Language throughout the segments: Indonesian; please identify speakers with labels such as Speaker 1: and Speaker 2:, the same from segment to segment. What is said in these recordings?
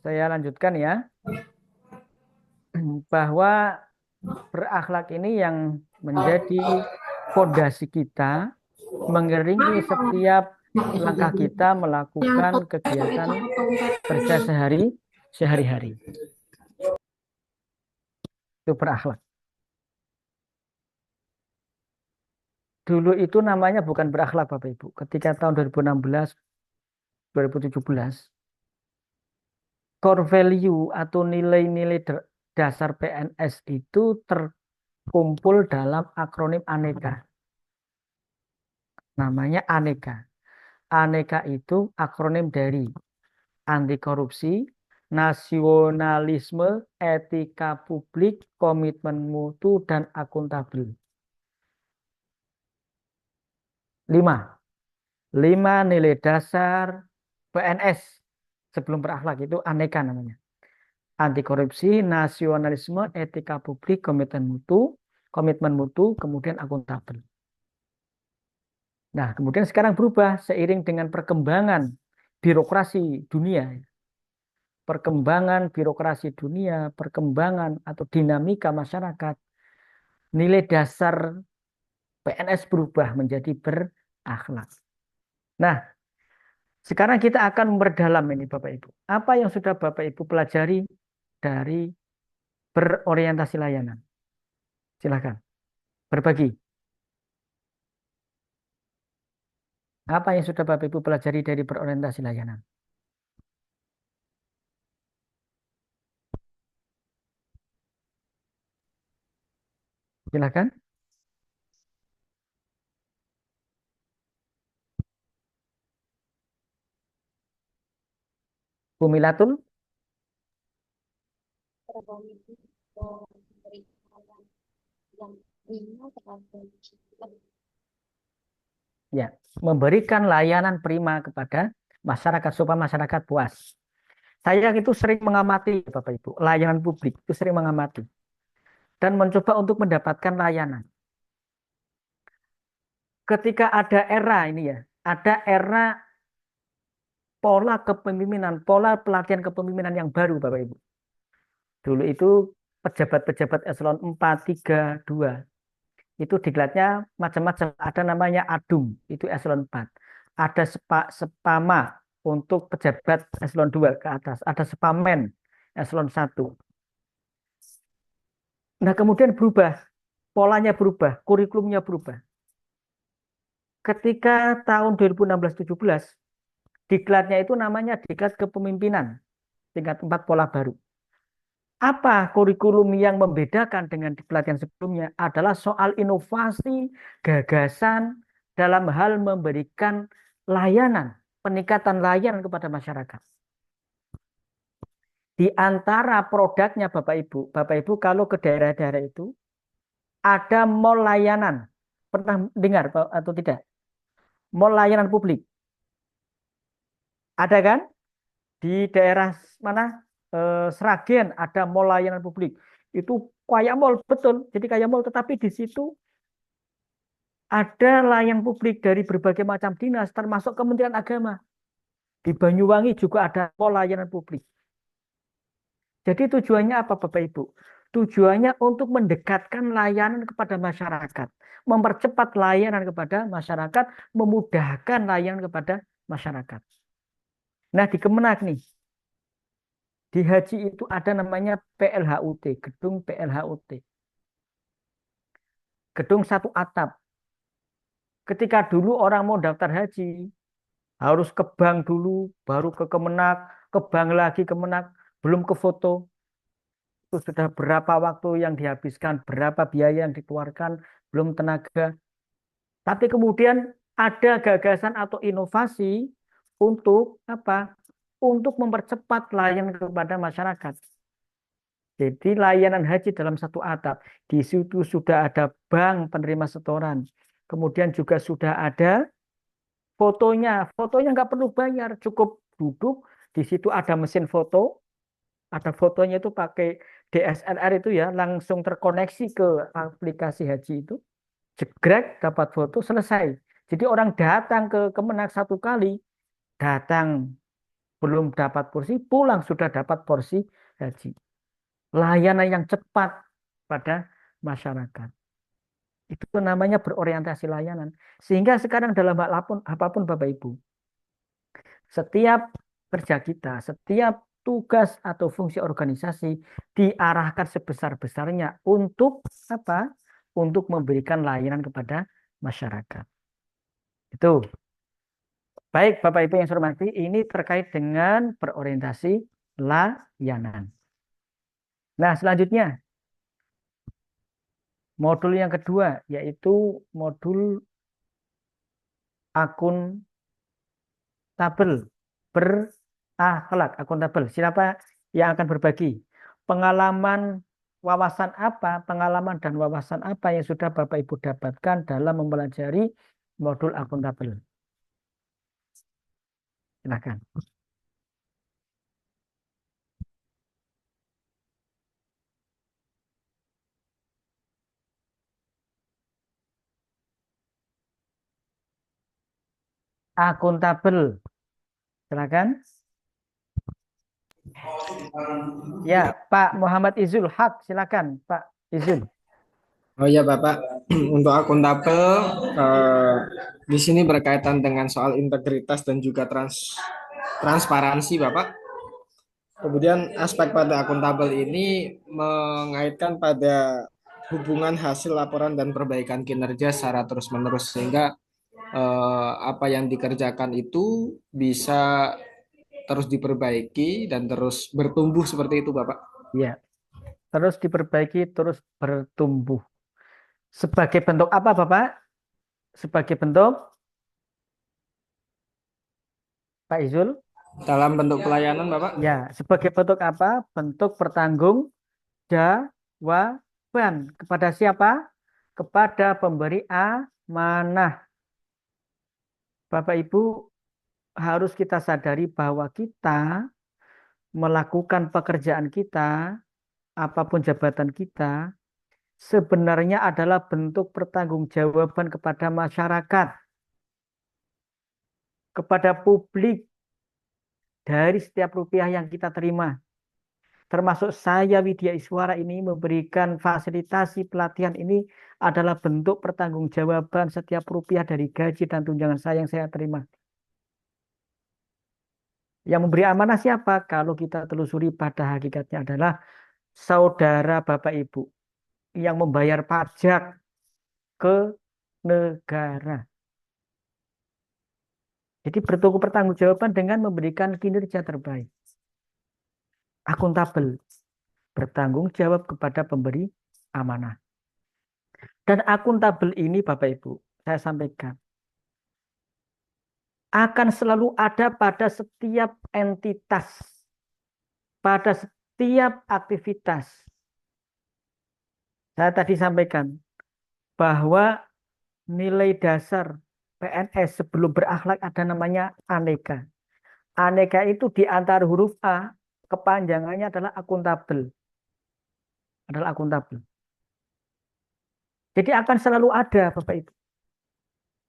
Speaker 1: Saya lanjutkan ya, bahwa berakhlak ini yang menjadi fondasi kita, mengiringi setiap langkah kita melakukan kegiatan kerja sehari-hari. Itu berakhlak. Dulu itu namanya bukan berakhlak Bapak Ibu. Ketika tahun 2016, 2017, core value atau nilai-nilai dasar PNS itu terkumpul dalam akronim ANEKA. Namanya ANEKA. ANEKA itu akronim dari anti korupsi, nasionalisme, etika publik, komitmen mutu, dan akuntabel. Lima. Lima nilai dasar PNS sebelum berakhlak itu aneka namanya. Anti korupsi, nasionalisme, etika publik, komitmen mutu, kemudian akuntabel. Nah, kemudian sekarang berubah seiring dengan perkembangan birokrasi dunia. Perkembangan birokrasi dunia, perkembangan atau dinamika masyarakat, nilai dasar PNS berubah menjadi berakhlak. Nah, sekarang kita akan memperdalam ini Bapak Ibu. Apa yang sudah Bapak Ibu pelajari dari berorientasi layanan? Silakan berbagi. Apa yang sudah Bapak Ibu pelajari dari berorientasi layanan? Silakan. Bumilatul. Ya, memberikan layanan prima kepada masyarakat supaya masyarakat puas. Saya itu sering mengamati Bapak Ibu, layanan publik itu sering mengamati dan mencoba untuk mendapatkan layanan. Ketika ada era ini ya, ada era pola kepemimpinan, pola pelatihan kepemimpinan yang baru Bapak Ibu. Dulu itu pejabat-pejabat eselon 4, 3, 2 itu diklatnya macam-macam. Ada namanya ADUM, itu eselon 4. Ada Sepama untuk pejabat eselon 2 ke atas. Ada Sepamen eselon 1. Nah, kemudian berubah, polanya berubah, kurikulumnya berubah. Ketika tahun 2016-17, diklatnya itu namanya diklat kepemimpinan tingkat 4 pola baru. Apa kurikulum yang membedakan dengan di pelatihan sebelumnya adalah soal inovasi, gagasan dalam hal memberikan layanan, peningkatan layanan kepada masyarakat. Di antara produknya Bapak Ibu kalau ke daerah-daerah itu ada mall layanan. Pernah dengar atau tidak? Mall layanan publik. Ada kan? Di daerah mana? Sragen ada mall layanan publik. Itu kayak mall betul. Jadi kayak mall tetapi di situ ada layanan publik dari berbagai macam dinas termasuk Kementerian Agama. Di Banyuwangi juga ada mall layanan publik. Jadi tujuannya apa Bapak Ibu? Tujuannya untuk mendekatkan layanan kepada masyarakat, mempercepat layanan kepada masyarakat, memudahkan layanan kepada masyarakat. Nah, di Kemenak nih, di Haji itu ada namanya PLHUT, gedung PLHUT. Gedung satu atap. Ketika dulu orang mau daftar haji, harus ke bank dulu, baru ke Kemenak, ke bank lagi Kemenak, belum ke foto. Itu sudah berapa waktu yang dihabiskan, berapa biaya yang dikeluarkan, belum tenaga. Tapi kemudian ada gagasan atau inovasi untuk apa? Untuk mempercepat layanan kepada masyarakat. Jadi layanan haji dalam satu atap. Di situ sudah ada bank penerima setoran. Kemudian juga sudah ada fotonya. Fotonya nggak perlu bayar, cukup duduk. Di situ ada mesin foto. Ada fotonya itu pakai DSLR itu ya, langsung terkoneksi ke aplikasi haji itu. Jegrek, dapat foto, selesai. Jadi orang datang ke Kemenak satu kali, datang belum dapat porsi, pulang sudah dapat porsi haji. Layanan yang cepat pada masyarakat. Itu namanya berorientasi layanan. Sehingga sekarang dalam hal apapun, apapun Bapak Ibu, setiap kerja kita, setiap tugas atau fungsi organisasi diarahkan sebesar-besarnya untuk apa? Untuk memberikan layanan kepada masyarakat. Itu. Baik, Bapak Ibu yang saya hormati, ini terkait dengan berorientasi layanan. Nah, selanjutnya modul yang kedua yaitu modul akuntabel, berakhlak, akuntabel. Siapa yang akan berbagi? Pengalaman pengalaman dan wawasan apa yang sudah Bapak Ibu dapatkan dalam mempelajari modul akuntabel? Silakan. Akuntabel. Silakan. Ya, Pak Muhammad Izul Haq, silakan, Pak Izul.
Speaker 2: Oh ya Bapak, untuk akuntabel eh, di sini berkaitan dengan soal integritas dan juga transparansi Bapak. Kemudian aspek pada akuntabel ini mengaitkan pada hubungan hasil laporan dan perbaikan kinerja secara terus-menerus sehingga apa yang dikerjakan itu bisa terus diperbaiki dan terus bertumbuh seperti itu Bapak.
Speaker 1: Ya, terus diperbaiki, terus bertumbuh. Sebagai bentuk apa, Bapak? Sebagai bentuk, Pak Izul?
Speaker 2: Dalam bentuk pelayanan Bapak.
Speaker 1: Ya, sebagai bentuk apa? Bentuk pertanggungjawaban. Kepada siapa? Kepada pemberi amanah. Bapak Ibu harus kita sadari bahwa kita melakukan pekerjaan kita, apapun jabatan kita, sebenarnya adalah bentuk pertanggungjawaban kepada masyarakat, kepada publik dari setiap rupiah yang kita terima. Termasuk saya Widya Iswara ini memberikan fasilitasi pelatihan ini adalah bentuk pertanggungjawaban setiap rupiah dari gaji dan tunjangan saya yang saya terima. Yang memberi amanah siapa? Kalau kita telusuri pada hakikatnya adalah saudara Bapak Ibu yang membayar pajak ke negara. Jadi bertemu pertanggungjawaban dengan memberikan kinerja terbaik. Akuntabel, bertanggung jawab kepada pemberi amanah. Dan akuntabel ini Bapak Ibu, saya sampaikan, akan selalu ada pada setiap entitas, pada setiap aktivitas. Saya tadi sampaikan bahwa nilai dasar PNS sebelum berakhlak ada namanya aneka. Aneka itu di antara huruf A, kepanjangannya adalah akuntabel. Adalah akuntabel. Jadi akan selalu ada, Bapak Ibu.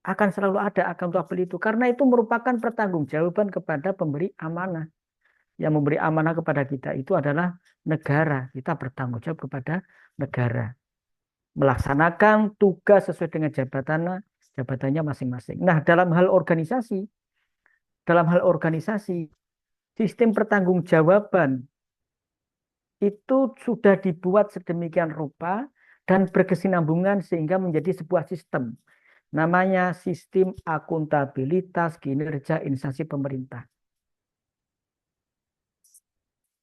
Speaker 1: Akan selalu ada akuntabel itu. Karena itu merupakan pertanggungjawaban kepada pemberi amanah. Yang memberi amanah kepada kita itu adalah negara. Kita bertanggung jawab kepada negara. Melaksanakan tugas sesuai dengan jabatannya masing-masing. Nah, dalam hal organisasi, sistem pertanggungjawaban itu sudah dibuat sedemikian rupa dan berkesinambungan sehingga menjadi sebuah sistem. Namanya sistem akuntabilitas kinerja instansi pemerintah.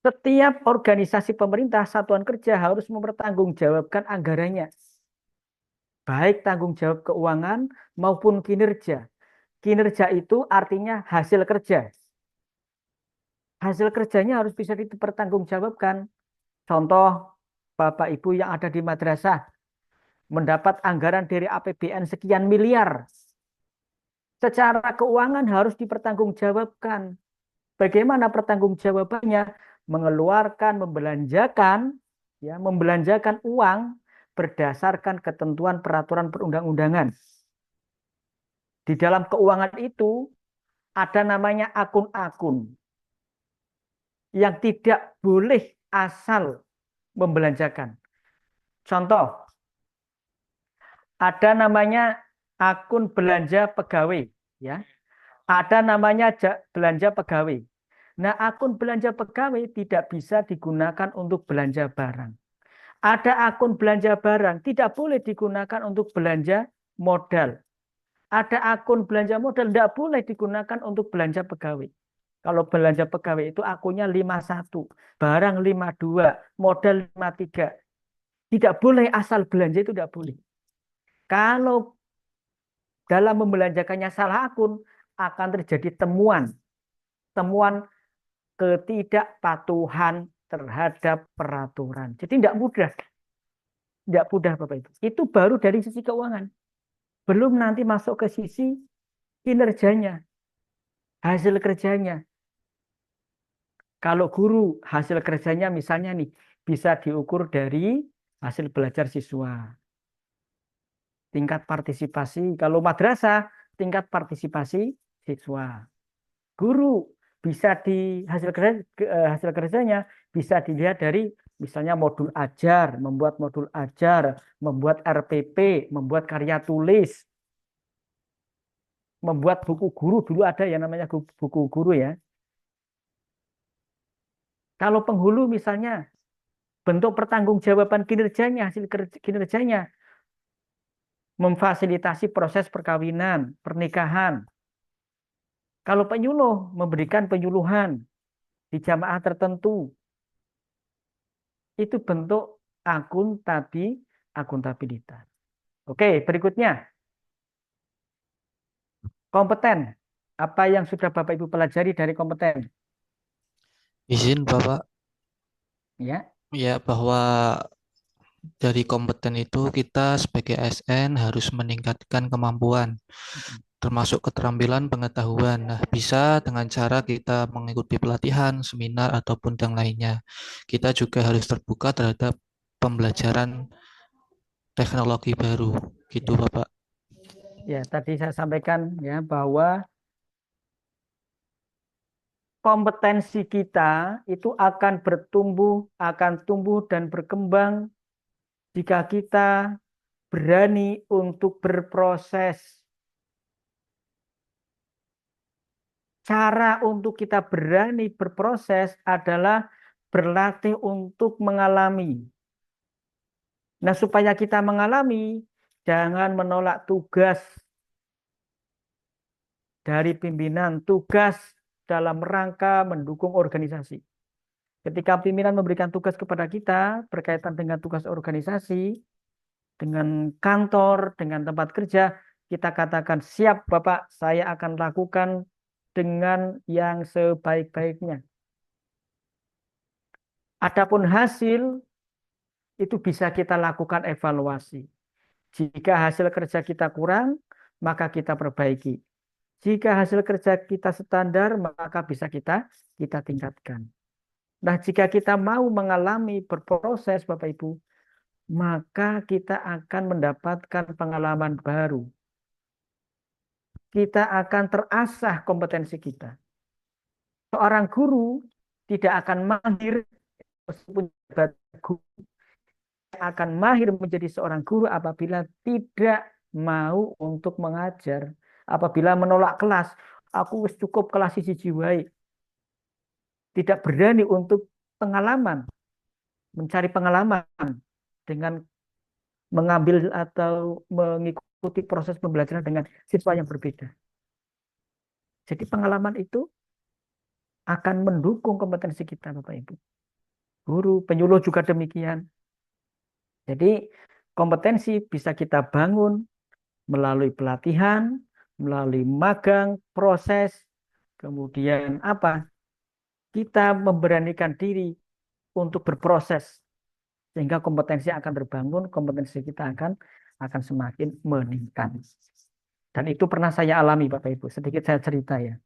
Speaker 1: Setiap organisasi pemerintah, satuan kerja harus mempertanggungjawabkan anggarannya. Baik tanggung jawab keuangan maupun kinerja. Kinerja itu artinya hasil kerja. Hasil kerjanya harus bisa dipertanggungjawabkan. Contoh, Bapak Ibu yang ada di madrasah mendapat anggaran dari APBN sekian miliar. Secara keuangan harus dipertanggungjawabkan. Bagaimana pertanggungjawabannya? Mengeluarkan, membelanjakan uang berdasarkan ketentuan peraturan perundang-undangan. Di dalam keuangan itu ada namanya akun-akun. yang tidak boleh asal membelanjakan. Contoh, ada namanya akun belanja pegawai, ya. Ada namanya belanja pegawai. Nah, akun belanja pegawai tidak bisa digunakan untuk belanja barang. Ada akun belanja barang tidak boleh digunakan untuk belanja modal. Ada akun belanja modal tidak boleh digunakan untuk belanja pegawai. Kalau belanja pegawai itu akunnya 51, barang 52, modal 53. Tidak boleh asal belanja itu tidak boleh. Kalau dalam membelanjakannya salah akun, akan terjadi temuan. Temuan ketidakpatuhan terhadap peraturan. Jadi tidak mudah. Tidak mudah Bapak Ibu. Itu baru dari sisi keuangan. Belum nanti masuk ke sisi kinerjanya, hasil kerjanya. Kalau guru, hasil kerjanya misalnya nih, bisa diukur dari hasil belajar siswa. Tingkat partisipasi, kalau madrasah, tingkat partisipasi siswa. Guru bisa di hasil kerjanya bisa dilihat dari misalnya modul ajar, membuat modul ajar, membuat RPP, membuat karya tulis, membuat buku guru. Dulu ada yang namanya buku guru ya. Kalau penghulu misalnya bentuk pertanggungjawaban kinerjanya, hasil kinerjanya memfasilitasi proses perkawinan, pernikahan. Kalau penyuluh memberikan penyuluhan di jamaah tertentu, itu bentuk akuntabilitas. Oke, berikutnya kompeten. Apa yang sudah Bapak Ibu pelajari dari kompeten?
Speaker 3: Izin Bapak,
Speaker 1: Ya.
Speaker 3: ya bahwa dari kompeten itu kita sebagai ASN harus meningkatkan kemampuan, termasuk keterampilan pengetahuan. Nah, bisa dengan cara kita mengikuti pelatihan, seminar, ataupun yang lainnya. Kita juga harus terbuka terhadap pembelajaran teknologi baru, gitu
Speaker 1: Ya,
Speaker 3: Bapak.
Speaker 1: ya, tadi saya sampaikan ya bahwa kompetensi kita itu akan tumbuh dan berkembang jika kita berani untuk berproses. Cara untuk kita berani berproses adalah berlatih untuk mengalami. Nah, supaya kita mengalami, jangan menolak tugas dari pimpinan, tugas dalam rangka mendukung organisasi. Ketika pimpinan memberikan tugas kepada kita berkaitan dengan tugas organisasi, dengan kantor, dengan tempat kerja, kita katakan, siap Bapak, saya akan lakukan dengan yang sebaik-baiknya. Adapun hasil, itu bisa kita lakukan evaluasi. Jika hasil kerja kita kurang, maka kita perbaiki. Jika hasil kerja kita standar, maka bisa kita tingkatkan. Nah, jika kita mau mengalami berproses, Bapak Ibu, maka kita akan mendapatkan pengalaman baru. Kita akan terasah kompetensi kita. Seorang guru tidak akan mahir meskipun guru akan mahir menjadi seorang guru apabila tidak mau untuk mengajar, apabila menolak kelas. Aku cukup kelas siji jiwai. Tidak berani untuk pengalaman, mencari pengalaman dengan mengambil atau mengikuti proses pembelajaran dengan siswa yang berbeda. Jadi pengalaman itu akan mendukung kompetensi kita, Bapak Ibu. Guru, penyuluh juga demikian. Jadi kompetensi bisa kita bangun melalui pelatihan, melalui magang, proses, kemudian apa? Kita memberanikan diri untuk berproses sehingga kompetensi akan terbangun, kompetensi kita akan semakin meningkat. Dan itu pernah saya alami Bapak Ibu. Sedikit saya cerita ya.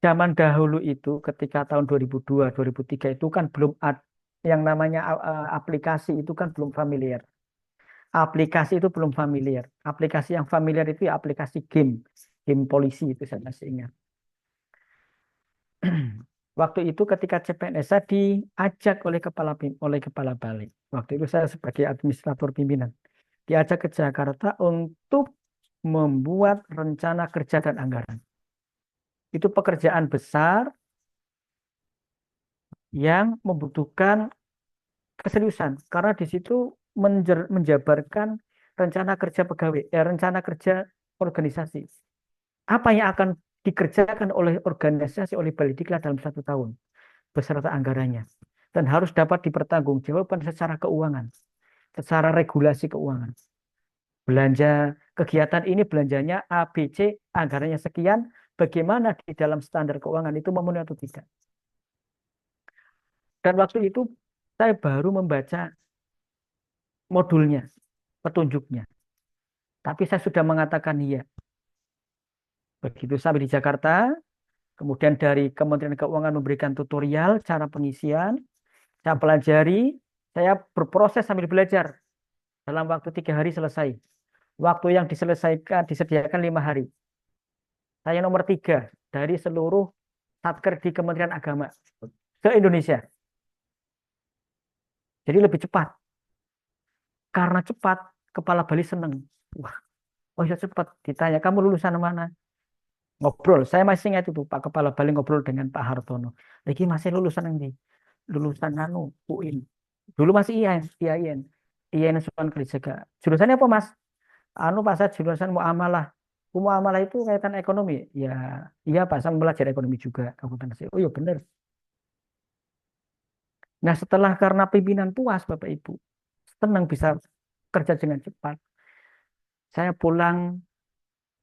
Speaker 1: Zaman dahulu itu ketika tahun 2002, 2003 itu kan belum ada yang namanya aplikasi itu kan belum familiar. Aplikasi itu belum familiar. Aplikasi yang familiar itu ya aplikasi game. Game polisi itu saya masih ingat. Waktu itu ketika CPNS saya diajak oleh kepala balik. Waktu itu saya sebagai administrator pimpinan diajak ke Jakarta untuk membuat rencana kerja dan anggaran. Itu pekerjaan besar yang membutuhkan keseriusan karena di situ menjabarkan rencana kerja pegawai, rencana kerja organisasi. Apa yang akan dikerjakan oleh organisasi oleh Balikdiklat dalam 1 tahun beserta anggarannya dan harus dapat dipertanggungjawabkan secara keuangan, secara regulasi keuangan. Belanja kegiatan ini belanjanya A, B, C, anggarannya sekian, bagaimana di dalam standar keuangan itu memenuhi atau tidak. Dan waktu itu saya baru membaca modulnya, petunjuknya. Tapi saya sudah mengatakan iya. Begitu sampai di Jakarta, kemudian dari Kementerian Keuangan memberikan tutorial cara pengisian, saya pelajari, saya berproses sambil belajar. Dalam waktu 3 hari selesai. Waktu yang diselesaikan disediakan 5 hari. Saya nomor 3 dari seluruh satker di Kementerian Agama se-Indonesia. Jadi lebih cepat. Karena cepat, Kepala Bali senang. Wah, oh ya cepat. Ditanya, kamu lulusan mana? Ngobrol. Saya masih ingat itu, Pak Kepala Bali ngobrol dengan Pak Hartono. Lagi masih lulusan ini. Lulusan nano, UIN. Dulu masih IAIN, IAIN. IAIN Sunan Kalijaga. Jurusannya apa, Mas? Anu Pak, saya jurusan muamalah. Muamalah itu kaitan ekonomi. Ya, iya Pak, saya belajar ekonomi juga. Akuntansi. Oh iya benar. Nah setelah karena pimpinan puas Bapak Ibu, senang bisa kerja dengan cepat. Saya pulang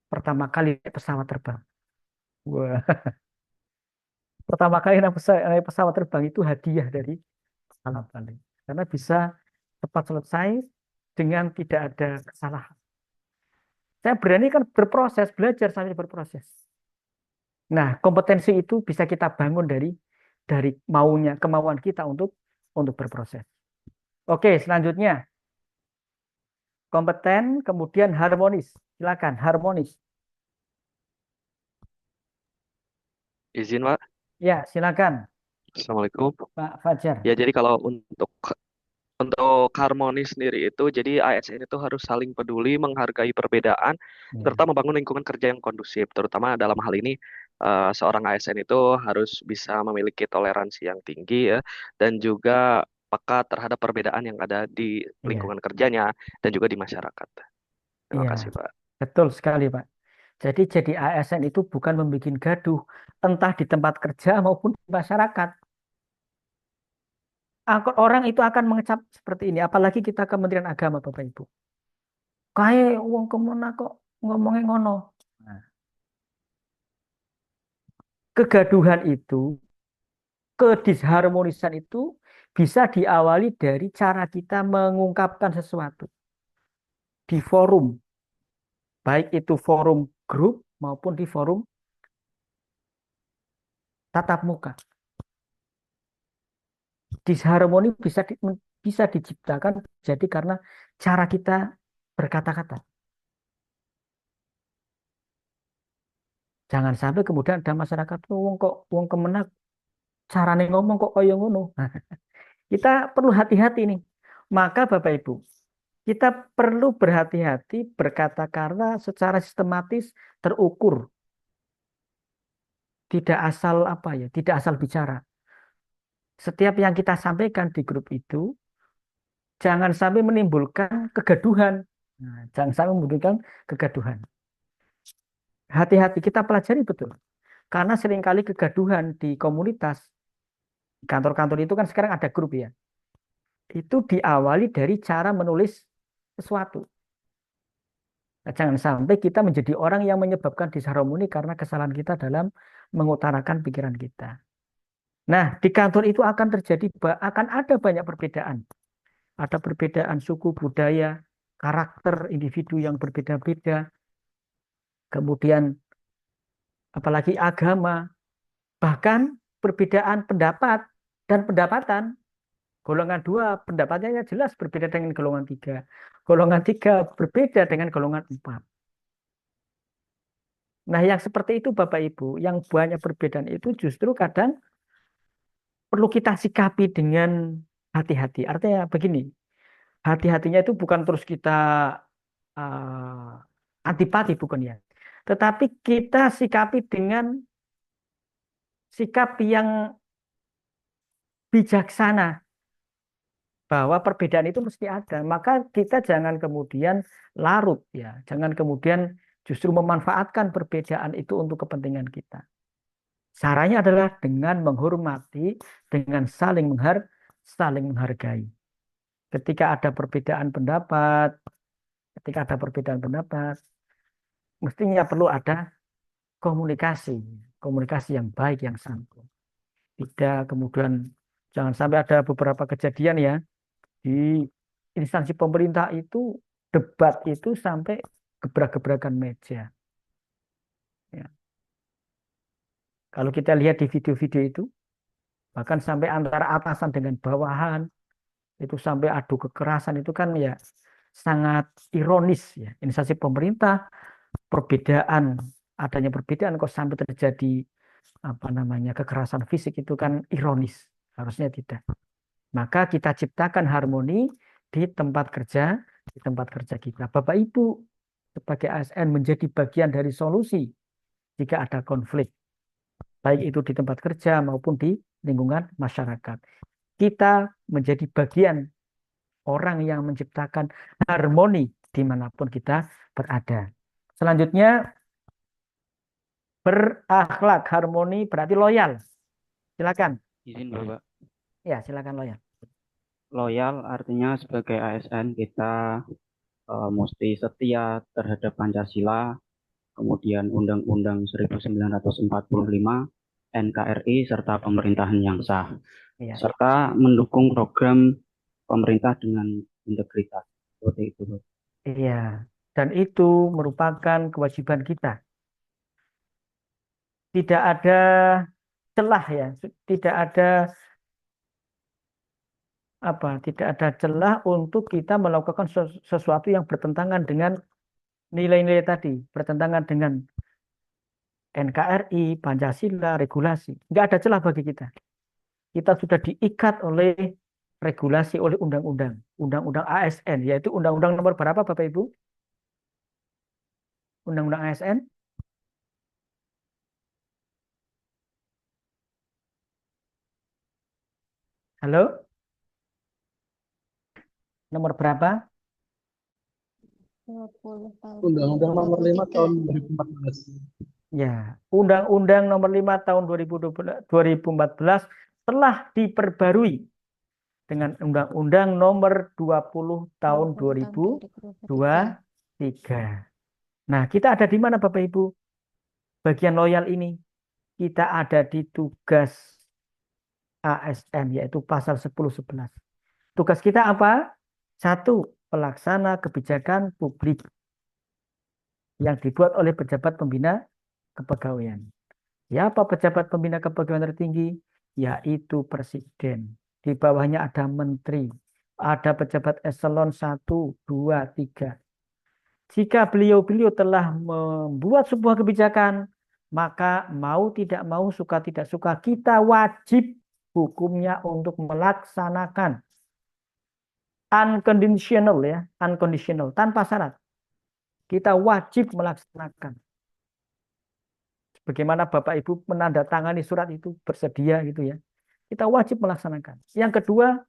Speaker 1: pertama kali naik pesawat terbang. Wah, pertama kali naik pesawat terbang itu hadiah dari anak Bali. Karena bisa cepat selesai dengan tidak ada kesalahan. Saya berani kan berproses, belajar sambil berproses. Nah, kompetensi itu bisa kita bangun dari kemauan kita untuk berproses. Oke, selanjutnya kompeten, kemudian harmonis. Silakan, harmonis.
Speaker 4: Izin, Pak.
Speaker 1: Ya, silakan,
Speaker 4: Assalamualaikum.
Speaker 1: Pak Fajar.
Speaker 4: Ya, jadi kalau untuk harmoni sendiri itu, jadi ASN itu harus saling peduli, menghargai perbedaan,
Speaker 1: Ya,
Speaker 4: serta membangun lingkungan kerja yang kondusif. Terutama dalam hal ini, seorang ASN itu harus bisa memiliki toleransi yang tinggi ya, dan juga peka terhadap perbedaan yang ada di
Speaker 1: iya,
Speaker 4: lingkungan kerjanya dan juga di masyarakat. Terima
Speaker 1: iya,
Speaker 4: kasih, Pak.
Speaker 1: betul sekali, Pak. Jadi ASN itu bukan membuat gaduh, entah di tempat kerja maupun di masyarakat. Orang itu akan mengecap seperti ini, apalagi kita Kementerian Agama, Bapak Ibu. Kayak uang kemana kok ngomongnya ngono. Nah, kegaduhan itu, kedisharmonisan itu bisa diawali dari cara kita mengungkapkan sesuatu di forum, baik itu forum grup maupun di forum tatap muka. Disharmoni bisa diciptakan jadi karena cara kita berkata-kata. Jangan sampai kemudian ada masyarakat tuh wong kok wong kemenak carane ngomong kok kaya ngono. Nah, kita perlu hati-hati nih. Maka Bapak Ibu, kita perlu berhati-hati berkata karena secara sistematis terukur, tidak asal apa ya, tidak asal bicara. Setiap yang kita sampaikan di grup itu jangan sampai menimbulkan kegaduhan. Nah, jangan sampai menimbulkan kegaduhan. Hati-hati kita pelajari betul. Karena seringkali kegaduhan di komunitas, kantor-kantor itu kan sekarang ada grup ya. Itu diawali dari cara menulis sesuatu. Nah, jangan sampai kita menjadi orang yang menyebabkan disharmoni karena kesalahan kita dalam mengutarakan pikiran kita. Nah, di kantor itu akan ada banyak perbedaan. Ada perbedaan suku, budaya, karakter individu yang berbeda-beda, kemudian apalagi agama, bahkan perbedaan pendapat dan pendapatan. Golongan 2 pendapatnya jelas berbeda dengan golongan 3. Golongan 3 berbeda dengan golongan 4. Nah, yang seperti itu Bapak Ibu, yang banyak perbedaan itu justru kadang perlu kita sikapi dengan hati-hati. Artinya begini, hati-hatinya itu bukan terus kita antipati, bukan ya. Tetapi kita sikapi dengan sikap yang bijaksana bahwa perbedaan itu mesti ada. Maka kita jangan kemudian larut ya, jangan kemudian justru memanfaatkan perbedaan itu untuk kepentingan kita. Caranya adalah dengan menghormati, dengan saling menghargai. Ketika ada perbedaan pendapat, ketika ada perbedaan pendapat, mestinya perlu ada komunikasi, komunikasi yang baik, yang santun. Tidak kemudian jangan sampai ada beberapa kejadian ya di instansi pemerintah itu debat itu sampai gebrak-gebrakan meja. Ya. Kalau kita lihat di video-video itu, bahkan sampai antara atasan dengan bawahan itu sampai adu kekerasan itu kan ya sangat ironis ya. Instansi pemerintah perbedaan adanya perbedaan kok sampai terjadi apa namanya kekerasan fisik itu kan ironis. Harusnya tidak. Maka kita ciptakan harmoni di tempat kerja kita. Bapak Ibu sebagai ASN menjadi bagian dari solusi jika ada konflik, baik itu di tempat kerja maupun di lingkungan masyarakat. Kita menjadi bagian orang yang menciptakan harmoni dimanapun kita berada. Selanjutnya, berakhlak, harmoni berarti loyal. Silakan.
Speaker 5: Izin Bapak.
Speaker 1: Ya, silakan loyal.
Speaker 5: Loyal artinya sebagai ASN kita mesti setia terhadap Pancasila, kemudian Undang-Undang 1945, NKRI, serta pemerintahan yang sah,
Speaker 1: Ya.
Speaker 5: serta mendukung program pemerintah dengan integritas. Seperti itu, Bapak.
Speaker 1: Iya, dan itu merupakan kewajiban kita. Tidak ada celah ya, tidak ada tidak ada celah untuk kita melakukan sesuatu yang bertentangan dengan nilai-nilai tadi, bertentangan dengan NKRI, Pancasila, regulasi. Nggak ada celah bagi kita. Kita sudah diikat oleh regulasi, oleh undang-undang, undang-undang ASN, yaitu undang-undang nomor berapa Bapak Ibu? Undang-undang ASN? Halo? Nomor berapa?
Speaker 2: Undang-Undang nomor 5 tahun 2014.
Speaker 1: Ya, Undang-Undang nomor 5 tahun 2014 telah diperbarui dengan Undang-Undang nomor 20 tahun 2023. Nah, kita ada di mana Bapak Ibu? Bagian loyal ini. Kita ada di tugas ASN, yaitu pasal 10-11. Tugas kita apa? 1. Pelaksana kebijakan publik yang dibuat oleh pejabat pembina kepegawaian. Siapa pejabat pembina kepegawaian tertinggi? Yaitu Presiden. Di bawahnya ada menteri, ada pejabat eselon 1, 2, 3. Jika beliau-beliau telah membuat sebuah kebijakan, maka mau tidak mau, suka tidak suka, kita wajib hukumnya untuk melaksanakan. Unconditional ya, unconditional, tanpa syarat. Kita wajib melaksanakan. Bagaimana Bapak Ibu menandatangani surat itu, bersedia gitu ya. Kita wajib melaksanakan. Yang kedua,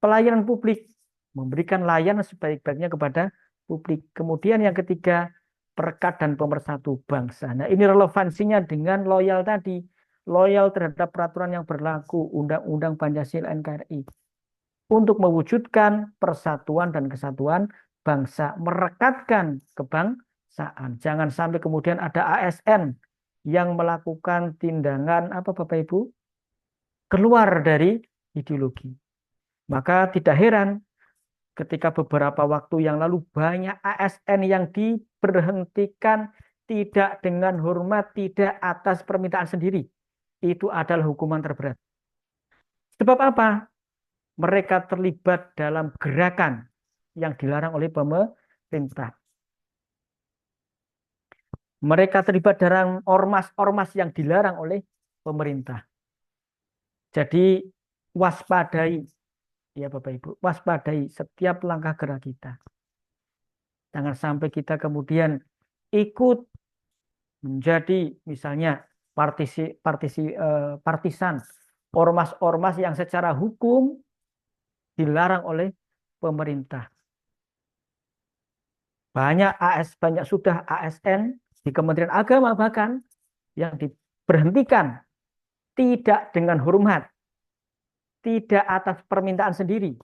Speaker 1: pelayanan publik. Memberikan layanan sebaik-baiknya kepada publik. Kemudian yang ketiga, perekat dan pemersatu bangsa. Nah, ini relevansinya dengan loyal tadi. Loyal terhadap peraturan yang berlaku, Undang-Undang Pancasila NKRI. Untuk mewujudkan persatuan dan kesatuan bangsa. Merekatkan kebangsaan. Jangan sampai kemudian ada ASN yang melakukan tindakan Bapak Ibu? Keluar dari ideologi. Maka tidak heran ketika beberapa waktu yang lalu banyak ASN yang diberhentikan tidak dengan hormat, tidak atas permintaan sendiri. Itu adalah hukuman terberat. Sebab apa? Mereka terlibat dalam gerakan yang dilarang oleh pemerintah. Mereka terlibat dalam ormas-ormas yang dilarang oleh pemerintah. Jadi waspadai, ya Bapak Ibu, waspadai setiap langkah gerak kita. Jangan sampai kita kemudian ikut menjadi misalnya partisan, ormas-ormas yang secara hukum dilarang oleh pemerintah. Banyak sudah ASN di Kementerian Agama bahkan yang diberhentikan tidak dengan hormat, tidak atas permintaan sendiri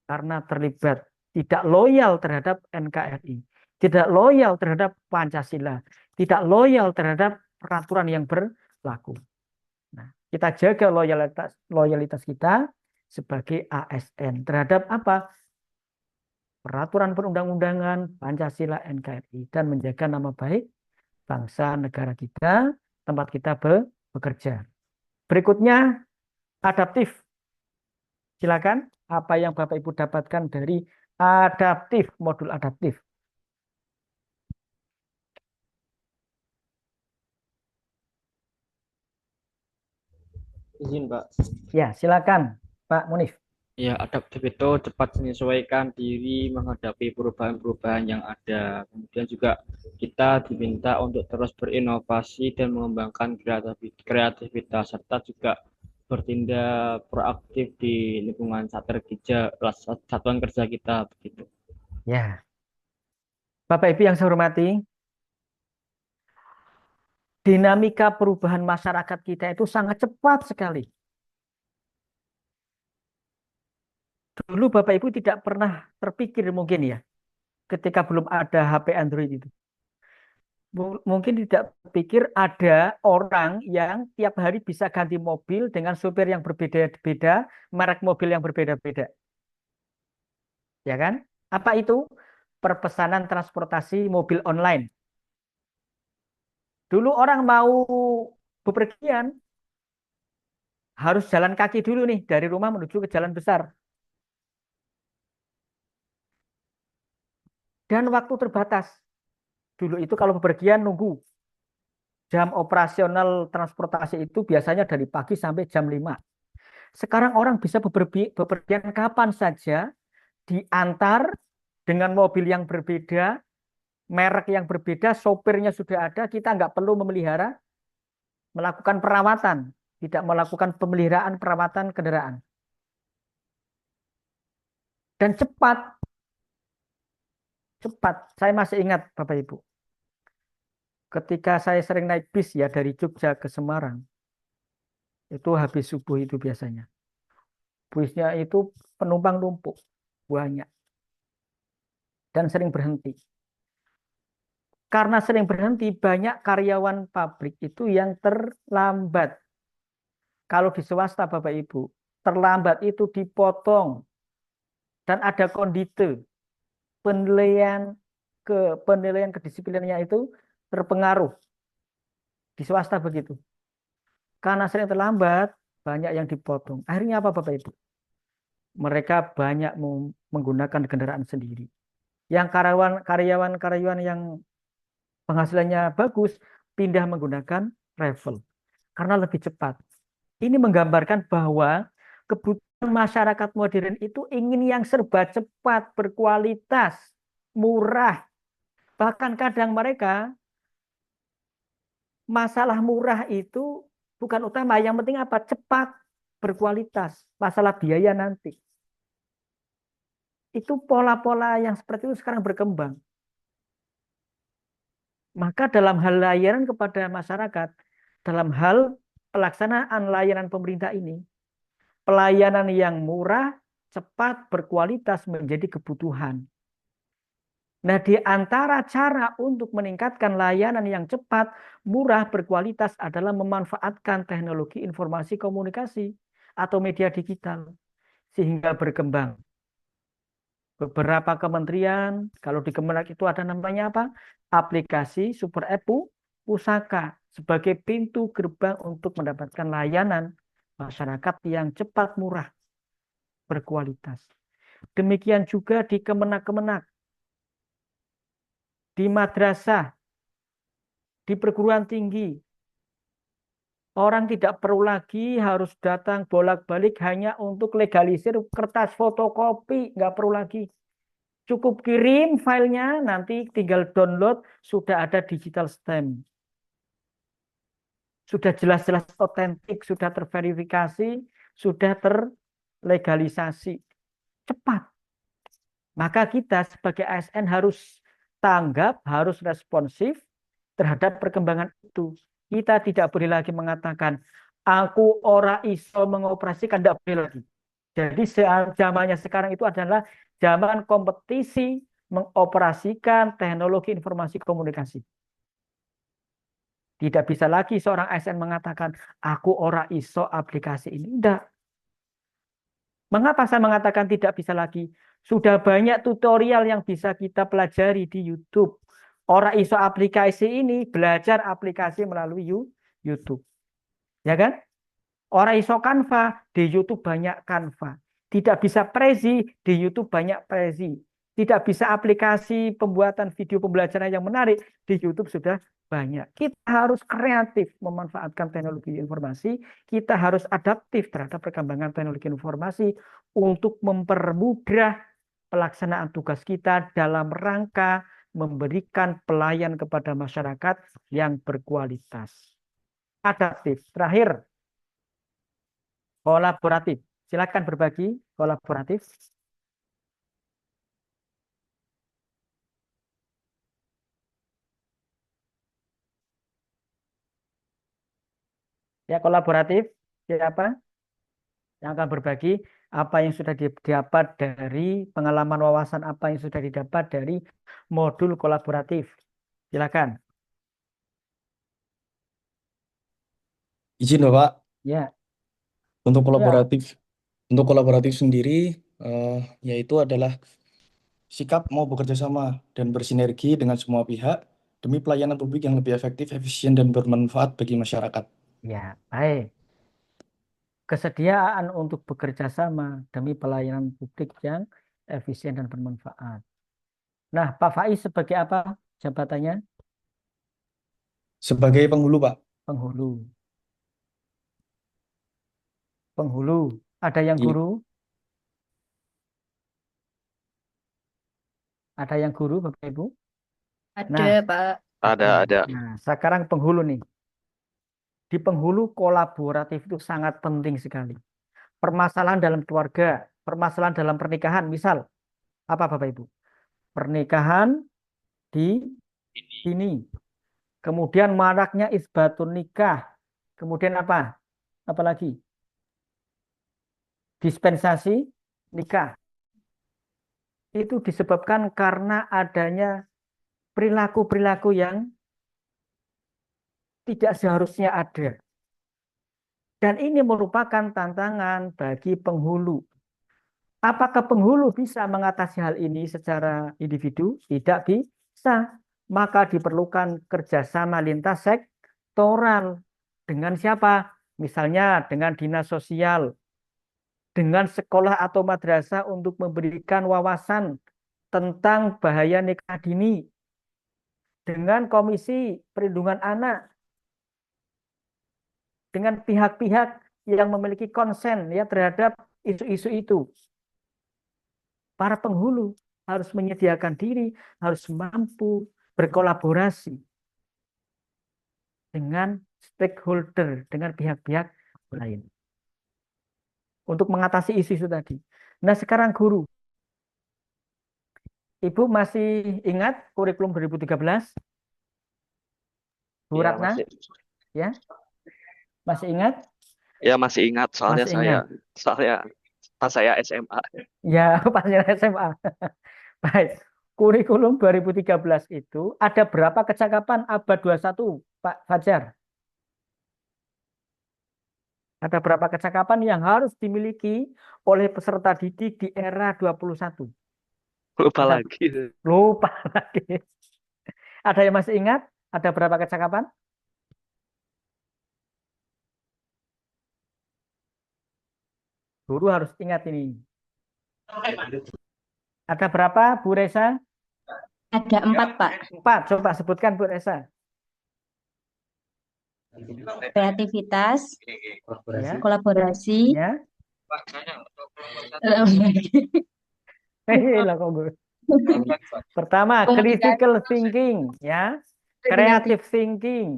Speaker 1: karena terlibat tidak loyal terhadap NKRI, tidak loyal terhadap Pancasila, tidak loyal terhadap peraturan yang berlaku. Nah, kita jaga loyalitas kita sebagai ASN terhadap apa? Peraturan perundang-undangan, Pancasila, NKRI, dan menjaga nama baik bangsa negara kita, tempat kita bekerja. Berikutnya, adaptif. Silakan, apa yang Bapak Ibu dapatkan dari adaptif, modul adaptif.
Speaker 6: Izin, Pak.
Speaker 1: Ya, silakan, Pak Munif.
Speaker 6: Ya, adaptif itu cepat menyesuaikan diri menghadapi perubahan-perubahan yang ada. Kemudian juga kita diminta untuk terus berinovasi dan mengembangkan kreativitas serta juga bertindak proaktif di lingkungan satuan kerja kita begitu.
Speaker 1: Ya, Bapak Ibu yang saya hormati, dinamika perubahan masyarakat kita itu sangat cepat sekali. Dulu Bapak Ibu tidak pernah terpikir mungkin ya, ketika belum ada HP Android itu. Mungkin tidak pikir ada orang yang tiap hari bisa ganti mobil dengan supir yang berbeda-beda, merek mobil yang berbeda-beda. Ya kan? Apa itu? Perpesanan transportasi mobil online. Dulu orang mau bepergian, harus jalan kaki dulu nih, dari rumah menuju ke jalan besar. Dan waktu terbatas. Dulu itu kalau bepergian nunggu. Jam operasional transportasi itu biasanya dari pagi sampai jam 5. Sekarang orang bisa bepergian kapan saja, diantar dengan mobil yang berbeda, merek yang berbeda, sopirnya sudah ada, kita nggak perlu melakukan perawatan, tidak melakukan pemeliharaan perawatan kendaraan. Dan cepat. Saya masih ingat Bapak Ibu. Ketika saya sering naik bis ya dari Jogja ke Semarang, itu habis subuh itu biasanya. Busnya itu penumpang numpuk, banyak. Dan sering berhenti. Karena sering berhenti, banyak karyawan pabrik itu yang terlambat. Kalau di swasta Bapak Ibu, terlambat itu dipotong. Dan ada kondite. Penilaian kedisiplinannya itu terpengaruh. Di swasta begitu. Karena sering terlambat, banyak yang dipotong. Akhirnya apa Bapak Ibu? Mereka banyak menggunakan kendaraan sendiri. Yang karyawan yang penghasilannya bagus, pindah menggunakan travel. Karena lebih cepat. Ini menggambarkan bahwa kebutuhan masyarakat modern itu ingin yang serba cepat, berkualitas, murah. Bahkan kadang mereka masalah murah itu bukan utama, yang penting apa? Cepat, berkualitas, masalah biaya nanti. Itu pola-pola yang seperti itu sekarang berkembang. Maka dalam hal layanan kepada masyarakat, dalam hal pelaksanaan layanan pemerintah ini, pelayanan yang murah, cepat, berkualitas menjadi kebutuhan. Nah, di antara cara untuk meningkatkan layanan yang cepat, murah, berkualitas adalah memanfaatkan teknologi informasi komunikasi atau media digital sehingga berkembang. Beberapa kementerian, kalau di Kemenak itu ada namanya apa? Aplikasi Super App Pusaka sebagai pintu gerbang untuk mendapatkan layanan masyarakat yang cepat, murah, berkualitas. Demikian juga di Kemenak-Kemenak, di madrasah, di perguruan tinggi, Orang tidak perlu lagi harus datang bolak-balik hanya untuk legalisir kertas fotokopi. Nggak perlu lagi. Cukup kirim filenya, nanti tinggal download, sudah ada digital stamp. Sudah jelas-jelas otentik, sudah terverifikasi, sudah terlegalisasi. Cepat. Maka kita sebagai ASN harus tanggap, harus responsif terhadap perkembangan itu. Kita tidak boleh lagi mengatakan, aku ora iso mengoperasikan, tidak boleh lagi. Jadi zamannya sekarang itu adalah zaman kompetisi mengoperasikan teknologi informasi komunikasi. Tidak bisa lagi seorang ASN mengatakan, aku ora iso aplikasi ini. Tidak. Mengapa saya mengatakan tidak bisa lagi? Sudah banyak tutorial yang bisa kita pelajari di YouTube. Orang iso aplikasi ini belajar aplikasi melalui YouTube. Ya kan? Orang iso Canva, di YouTube banyak Canva. Tidak bisa Prezi, di YouTube banyak Prezi. Tidak bisa aplikasi pembuatan video pembelajaran yang menarik, di YouTube sudah banyak. Kita harus kreatif memanfaatkan teknologi informasi. Kita harus adaptif terhadap perkembangan teknologi informasi untuk mempermudah pelaksanaan tugas kita dalam rangka memberikan pelayan kepada masyarakat yang berkualitas. Adaptif. Terakhir, kolaboratif. Silakan berbagi kolaboratif. Ya, kolaboratif. Siapa yang akan berbagi apa yang sudah didapat dari pengalaman wawasan, apa yang sudah didapat dari modul kolaboratif. Silakan.
Speaker 7: Izin Bapak,
Speaker 1: Ya,
Speaker 7: untuk
Speaker 1: ya,
Speaker 7: kolaboratif sendiri yaitu adalah sikap mau bekerja sama dan bersinergi dengan semua pihak demi pelayanan publik yang lebih efektif, efisien, dan bermanfaat bagi masyarakat.
Speaker 1: ya, baik. Kesediaan untuk bekerja sama demi pelayanan publik yang efisien dan bermanfaat. Nah, Pak Faiz sebagai apa jabatannya?
Speaker 7: Sebagai penghulu, Pak,
Speaker 1: Penghulu. Penghulu. Ada yang
Speaker 7: Iya.
Speaker 1: guru? Ada yang guru, Bapak Ibu?
Speaker 8: Ada,
Speaker 1: Nah,
Speaker 8: Pak.
Speaker 4: Ada.
Speaker 1: nah, sekarang penghulu nih. Di penghulu kolaboratif itu sangat penting sekali. Permasalahan dalam keluarga, permasalahan dalam pernikahan, misal apa Bapak Ibu? Pernikahan di sini. Kemudian maraknya isbatun nikah. Kemudian apa? Apalagi? Dispensasi nikah. Itu disebabkan karena adanya perilaku-perilaku yang tidak seharusnya ada. Dan ini merupakan tantangan bagi penghulu. Apakah penghulu bisa mengatasi hal ini secara individu? Tidak bisa. Maka diperlukan kerjasama lintas sektoral. Dengan siapa? Misalnya dengan dinas sosial, dengan sekolah atau madrasah untuk memberikan wawasan tentang bahaya nikah dini, dengan komisi perlindungan anak, dengan pihak-pihak yang memiliki konsen ya terhadap isu-isu itu. Para penghulu harus menyediakan diri, harus mampu berkolaborasi dengan stakeholder, dengan pihak-pihak lain untuk mengatasi isu-isu tadi. Nah, sekarang guru. Ibu masih ingat kurikulum 2013? Bu
Speaker 4: Iya,
Speaker 1: Ratna?
Speaker 4: masih.
Speaker 1: Ya? Masih ingat?
Speaker 4: Ya, masih ingat soalnya
Speaker 1: Masih ingat.
Speaker 4: pas saya SMA.
Speaker 1: Ya, pasnya SMA. Baik. Kurikulum 2013 itu ada berapa kecakapan abad 21, Pak Fajar? Ada berapa kecakapan yang harus dimiliki oleh peserta didik di era 21?
Speaker 4: Lupa
Speaker 1: Ada,
Speaker 4: lagi.
Speaker 1: lupa lagi. Ada yang masih ingat? Ada berapa kecakapan? Guru harus ingat ini. Ada berapa, Bu Reza?
Speaker 8: Ada 4, Pak.
Speaker 1: 4. Coba sebutkan, Bu Reza.
Speaker 8: kreativitas,
Speaker 1: Ya,
Speaker 8: kolaborasi,
Speaker 1: ya.
Speaker 8: eh,
Speaker 1: Lah kok gue. Pertama,
Speaker 8: komunikasi,
Speaker 1: critical thinking, ya.
Speaker 8: koordinatif.
Speaker 1: Creative thinking,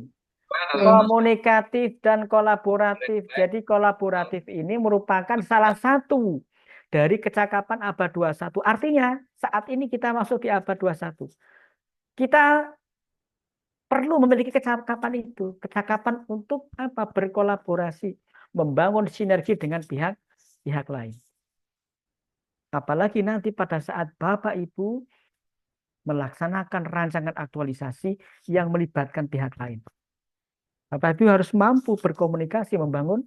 Speaker 8: Oke.
Speaker 1: komunikatif dan kolaboratif. Jadi kolaboratif ini merupakan salah satu dari kecakapan abad 21. Artinya, saat ini kita masuk di abad 21. Kita perlu memiliki kecakapan itu, kecakapan untuk apa? Berkolaborasi, membangun sinergi dengan pihak lain. Apalagi nanti pada saat Bapak Ibu melaksanakan rancangan aktualisasi yang melibatkan pihak lain. Bapak Ibu harus mampu berkomunikasi, membangun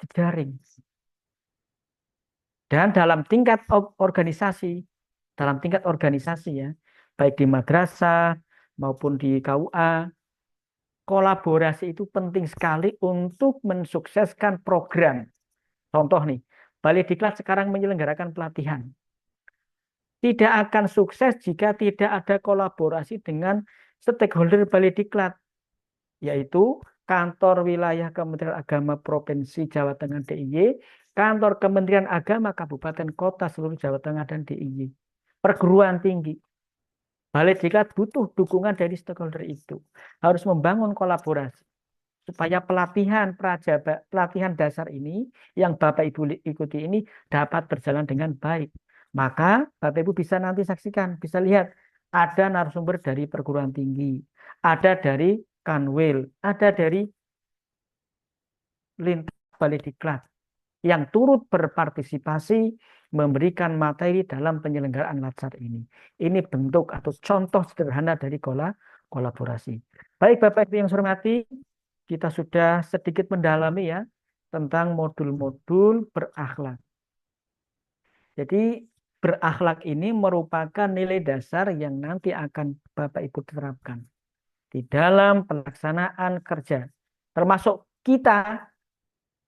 Speaker 1: jejaring. Dan dalam tingkat organisasi ya, baik di madrasah maupun di KUA, kolaborasi itu penting sekali untuk mensukseskan program. Contoh nih, Balai Diklat sekarang menyelenggarakan pelatihan. Tidak akan sukses jika tidak ada kolaborasi dengan stakeholder Balai Diklat, yaitu Kantor Wilayah Kementerian Agama Provinsi Jawa Tengah DIY, Kantor Kementerian Agama Kabupaten Kota seluruh Jawa Tengah dan DIY, perguruan tinggi. Balai Diklat butuh dukungan dari stakeholder itu. Harus membangun kolaborasi supaya pelatihan dasar ini yang Bapak Ibu ikuti ini dapat berjalan dengan baik. Maka Bapak Ibu bisa nanti saksikan, bisa lihat ada narasumber dari perguruan tinggi, ada dari Kanwil, ada dari lintas Balai Diklat yang turut berpartisipasi memberikan materi dalam penyelenggaraan latsar ini. Ini bentuk atau contoh sederhana dari kolaborasi. Baik Bapak Ibu yang saya hormati, kita sudah sedikit mendalami ya tentang modul-modul berakhlak. Jadi berakhlak ini merupakan nilai dasar yang nanti akan Bapak Ibu terapkan di dalam pelaksanaan kerja. Termasuk kita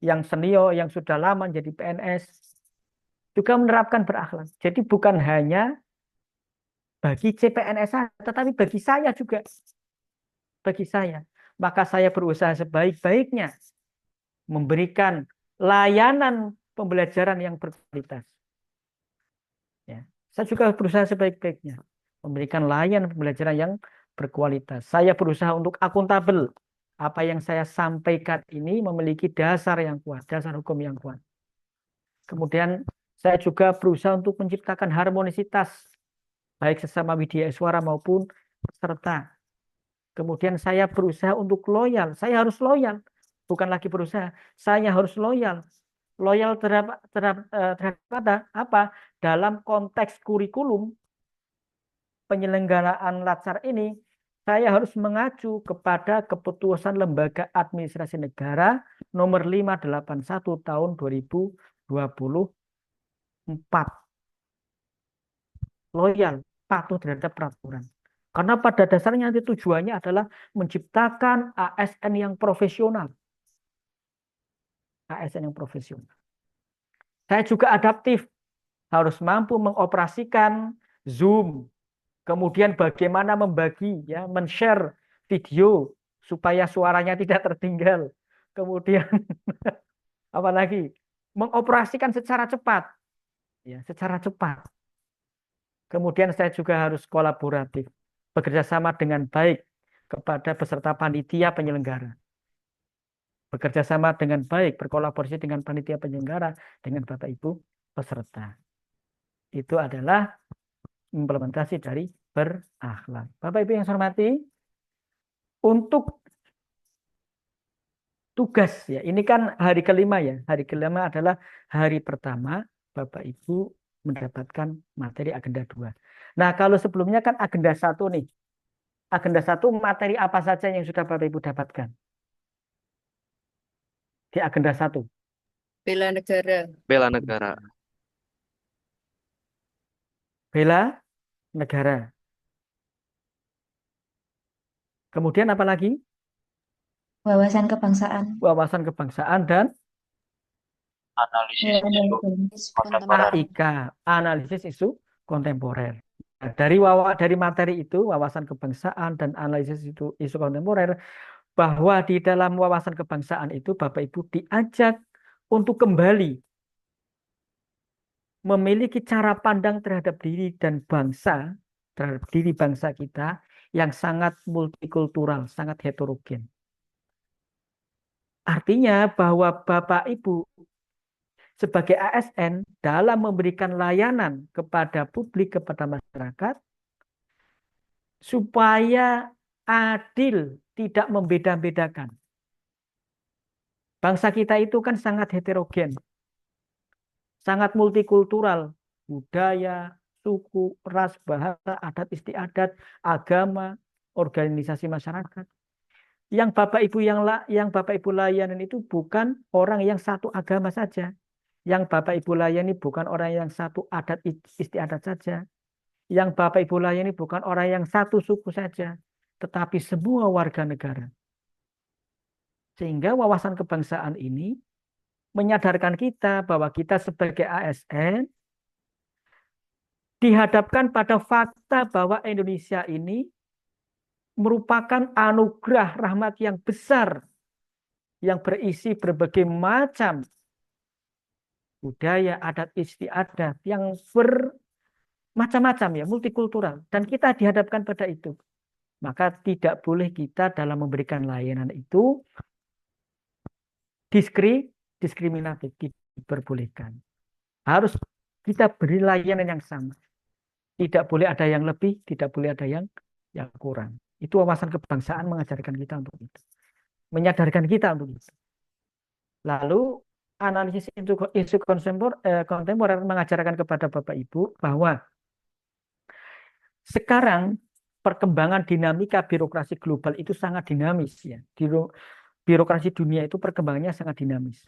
Speaker 1: yang senior, yang sudah lama jadi PNS, juga menerapkan berakhlak. Jadi bukan hanya bagi CPNS saja, tetapi bagi saya juga. Bagi saya. Maka saya berusaha sebaik-baiknya memberikan layanan pembelajaran yang berkualitas. Ya. Saya juga berusaha sebaik-baiknya memberikan layanan pembelajaran yang berkualitas. Saya berusaha untuk akuntabel. Apa yang saya sampaikan ini memiliki dasar yang kuat, dasar hukum yang kuat. Kemudian saya juga berusaha untuk menciptakan harmonisitas baik sesama widya suara maupun peserta. Kemudian saya berusaha untuk loyal. Saya harus loyal, bukan lagi berusaha. Saya harus loyal. Loyal terhadap apa? Dalam konteks kurikulum penyelenggaraan latsar ini, saya harus mengacu kepada keputusan Lembaga Administrasi Negara nomor 581 tahun 2024. Loyal, patuh terhadap peraturan. Karena pada dasarnya nanti tujuannya adalah menciptakan ASN yang profesional. ASN yang profesional. Saya juga adaptif, harus mampu mengoperasikan Zoom, kemudian bagaimana membagi, ya, men-share video supaya suaranya tidak tertinggal. Kemudian apalagi mengoperasikan secara cepat, ya, secara cepat. Kemudian saya juga harus kolaboratif, bekerja sama dengan baik kepada peserta panitia penyelenggara. Bekerja sama dengan baik, berkolaborasi dengan panitia penyelenggara, dengan Bapak Ibu peserta. Itu adalah implementasi dari berakhlak. Bapak Ibu yang saya hormati, untuk tugas ya, ini kan hari kelima ya. Hari kelima adalah hari pertama Bapak Ibu mendapatkan materi agenda 2. Nah, kalau sebelumnya kan agenda 1 nih. Agenda 1 materi apa saja yang sudah Bapak Ibu dapatkan? Di agenda 1.
Speaker 8: Bela negara.
Speaker 4: Bela negara.
Speaker 1: Bela negara. Kemudian apa lagi?
Speaker 8: Wawasan kebangsaan.
Speaker 1: Wawasan kebangsaan dan
Speaker 8: Analisis kontemporer.
Speaker 1: AIK, analisis isu kontemporer. Nah, dari materi itu, wawasan kebangsaan dan analisis isu kontemporer, bahwa di dalam wawasan kebangsaan itu Bapak Ibu diajak untuk kembali memiliki cara pandang terhadap diri dan bangsa, terhadap diri bangsa kita yang sangat multikultural, sangat heterogen. Artinya bahwa Bapak Ibu sebagai ASN dalam memberikan layanan kepada publik, kepada masyarakat, supaya adil, tidak membeda-bedakan. Bangsa kita itu kan sangat heterogen, sangat multikultural, budaya, suku, ras, bahasa, adat istiadat, agama, organisasi masyarakat. Yang Bapak Ibu layanan itu bukan orang yang satu agama saja. Yang Bapak Ibu layani bukan orang yang satu adat istiadat saja. Yang Bapak Ibu layani bukan orang yang satu suku saja, tetapi semua warga negara. Sehingga wawasan kebangsaan ini menyadarkan kita bahwa kita sebagai ASN dihadapkan pada fakta bahwa Indonesia ini merupakan anugerah rahmat yang besar yang berisi berbagai macam budaya, adat istiadat yang bermacam-macam ya, multikultural. Dan kita dihadapkan pada itu. Maka tidak boleh kita dalam memberikan layanan itu diskriminatif, diperbolehkan. Harus kita beri layanan yang sama. Tidak boleh ada yang lebih, tidak boleh ada yang kurang. Itu wawasan kebangsaan mengajarkan kita untuk itu. Menyadarkan kita untuk itu. Lalu analisis isu kontemporer mengajarkan kepada Bapak Ibu bahwa sekarang perkembangan dinamika birokrasi global itu sangat dinamis ya. Birokrasi dunia itu perkembangannya sangat dinamis.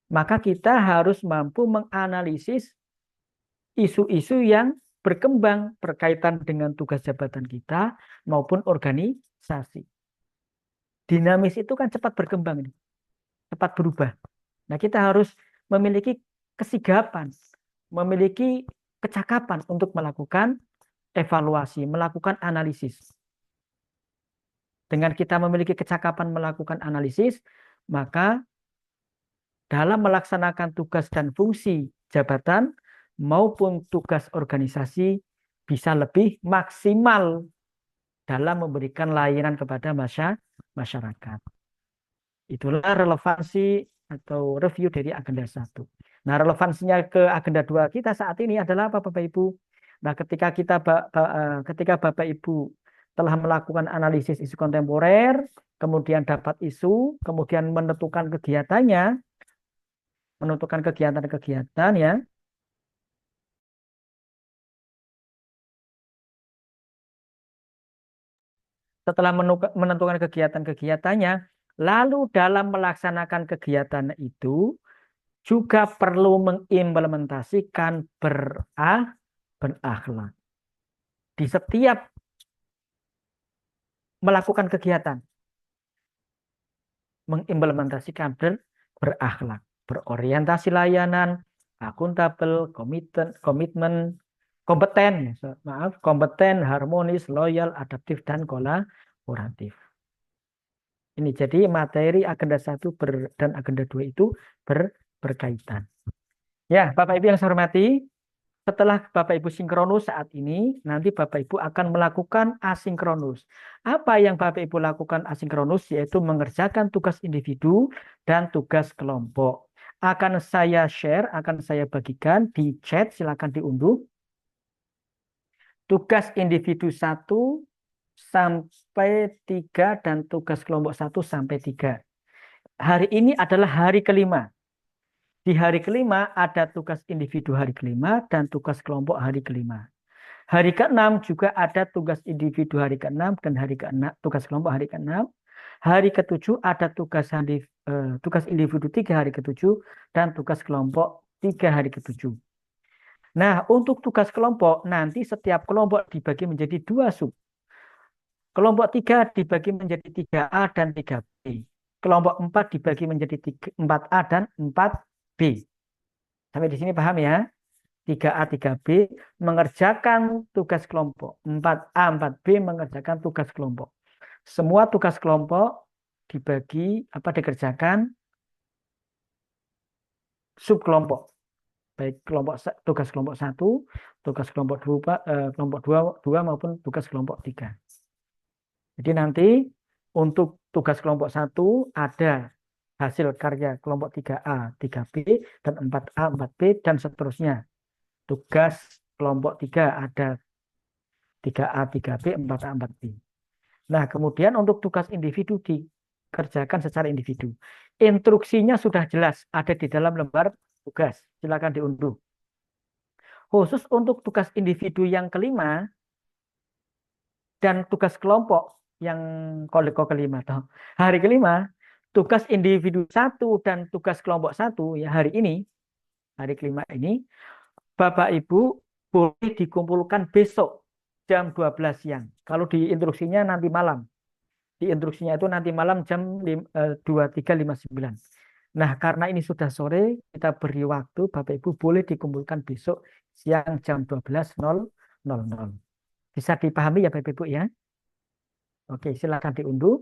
Speaker 1: Maka kita harus mampu menganalisis isu-isu yang berkembang berkaitan dengan tugas jabatan kita maupun organisasi. Dinamis itu kan cepat berkembang, cepat berubah. Nah, kita harus memiliki kesigapan, memiliki kecakapan untuk melakukan evaluasi, melakukan analisis. Dengan kita memiliki kecakapan melakukan analisis, maka dalam melaksanakan tugas dan fungsi jabatan maupun tugas organisasi bisa lebih maksimal dalam memberikan layanan kepada masyarakat. Itulah relevansi atau review dari agenda 1. Nah, relevansinya ke agenda 2 kita saat ini adalah apa Bapak Ibu? Nah, ketika Bapak Ibu telah melakukan analisis isu kontemporer, kemudian dapat isu, kemudian menentukan kegiatannya, menentukan kegiatan-kegiatan ya. Setelah menentukan kegiatan-kegiatannya, lalu dalam melaksanakan kegiatan itu juga perlu mengimplementasikan berakhlak. Di setiap melakukan kegiatan, mengimplementasikan berakhlak, berorientasi layanan, akuntabel, komitmen, kompeten, harmonis, loyal, adaptif, dan kolaboratif. Ini jadi materi agenda 1 dan agenda 2 itu berkaitan. Ya, Bapak Ibu yang saya hormati, setelah Bapak Ibu sinkronus saat ini, nanti Bapak Ibu akan melakukan asinkronus. Apa yang Bapak Ibu lakukan asinkronus yaitu mengerjakan tugas individu dan tugas kelompok. Akan saya share, akan saya bagikan di chat, silakan diunduh. Tugas individu 1 sampai 3 dan tugas kelompok 1 sampai 3. Hari ini adalah hari kelima. Di hari kelima ada tugas individu hari kelima dan tugas kelompok hari kelima. Hari ke-6 juga ada tugas individu hari ke-6 dan tugas kelompok hari ke-6. Hari ke-7 ada tugas individu 3 hari ke-7 dan tugas kelompok 3 hari ke-7. Nah, untuk tugas kelompok nanti setiap kelompok dibagi menjadi 2 sub. Kelompok 3 dibagi menjadi 3A dan 3B. Kelompok 4 dibagi menjadi 4A dan 4B. Sampai di sini paham ya? 3A, 3B mengerjakan tugas kelompok. 4A, 4B mengerjakan tugas kelompok. Semua tugas kelompok dibagi dikerjakan subkelompok. Baik tugas kelompok 1, tugas kelompok 2, kelompok 2 maupun tugas kelompok 3. Jadi nanti untuk tugas kelompok 1 ada hasil karya kelompok 3A, 3B, dan 4A, 4B, dan seterusnya. Tugas kelompok 3 ada 3A, 3B, 4A, 4B. Nah, kemudian untuk tugas individu dikerjakan secara individu. Instruksinya sudah jelas, ada di dalam lembar tugas. Silakan diunduh. Khusus untuk tugas individu yang kelima dan tugas kelompok yang kelima, hari kelima, tugas individu 1 dan tugas kelompok 1 ya hari kelima ini, Bapak Ibu boleh dikumpulkan besok jam 12 siang. Kalau di instruksinya nanti malam. Di instruksinya itu nanti malam jam 23.59. Nah, karena ini sudah sore, kita beri waktu Bapak Ibu boleh dikumpulkan besok siang jam 12.00. Bisa dipahami ya Bapak Ibu ya? Oke, silakan diunduh.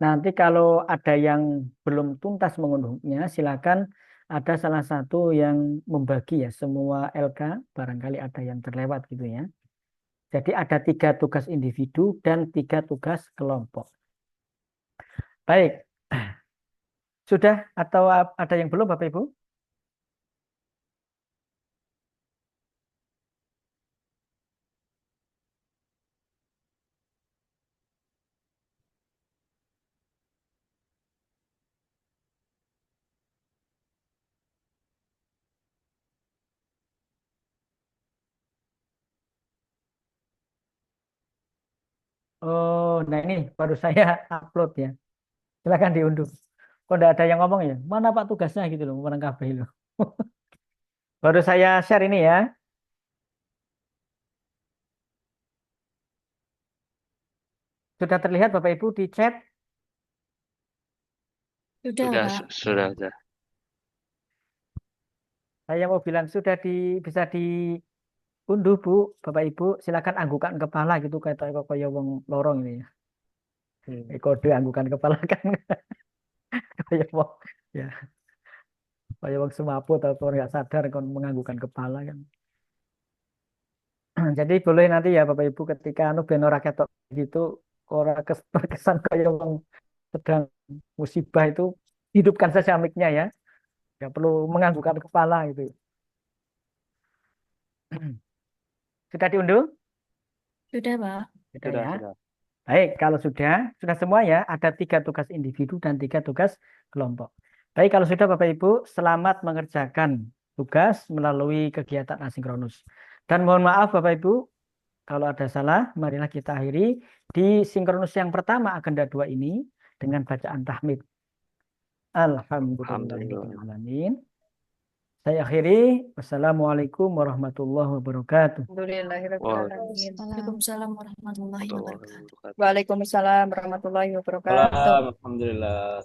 Speaker 1: Nanti kalau ada yang belum tuntas mengunduhnya, silakan ada salah satu yang membagi ya semua LK, barangkali ada yang terlewat gitu ya. Jadi ada 3 tugas individu dan 3 tugas kelompok. Baik, sudah atau ada yang belum Bapak Ibu? Oh, nah ini baru saya upload ya. Silakan diunduh. Kok enggak ada yang ngomong ya? Mana Pak tugasnya gitu loh, mana kabeh loh. Baru saya share ini ya. Sudah terlihat Bapak Ibu di chat?
Speaker 8: Sudah,
Speaker 4: Sudah,
Speaker 8: Pak.
Speaker 4: sudah.
Speaker 1: Saya mau bilang sudah bisa diunduh Bu, Bapak Ibu. Silakan anggukan kepala gitu kayak wong lorong ini ya. Kode anggukan kepala kan kayak wong ya, kayak wong semaput atau nggak sadar kan menganggukkan kepala kan. Jadi boleh nanti ya Bapak Ibu ketika ben ora ketok gitu ora terkesan kayak wong sedang musibah itu hidupkan saja mic-nya ya. Nggak perlu menganggukkan kepala gitu. Sudah diunduh?
Speaker 8: Sudah, Pak.
Speaker 1: Sudah ya. Baik, kalau sudah semua ya, ada 3 tugas individu dan 3 tugas kelompok. Baik, kalau sudah Bapak Ibu, selamat mengerjakan tugas melalui kegiatan asinkronus. Dan mohon maaf Bapak Ibu, kalau ada salah, marilah kita akhiri di sinkronus yang pertama agenda 2 ini dengan bacaan tahmid. Alhamdulillahirrahmanirrahim. Saya akhiri. Wassalamualaikum warahmatullahi wabarakatuh.
Speaker 8: Alhamdulillahirrahmanirrahim. Waalaikumsalam warahmatullahi wabarakatuh.
Speaker 4: Waalaikumsalam.
Speaker 8: Waalaikumsalam warahmatullahi wabarakatuh.
Speaker 6: Alhamdulillah.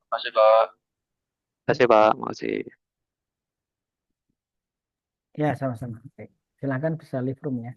Speaker 4: Terima kasih, Pak. Terima kasih, Pak. Makasih.
Speaker 1: Ya, sama-sama. Baik. Silakan bisa live room ya.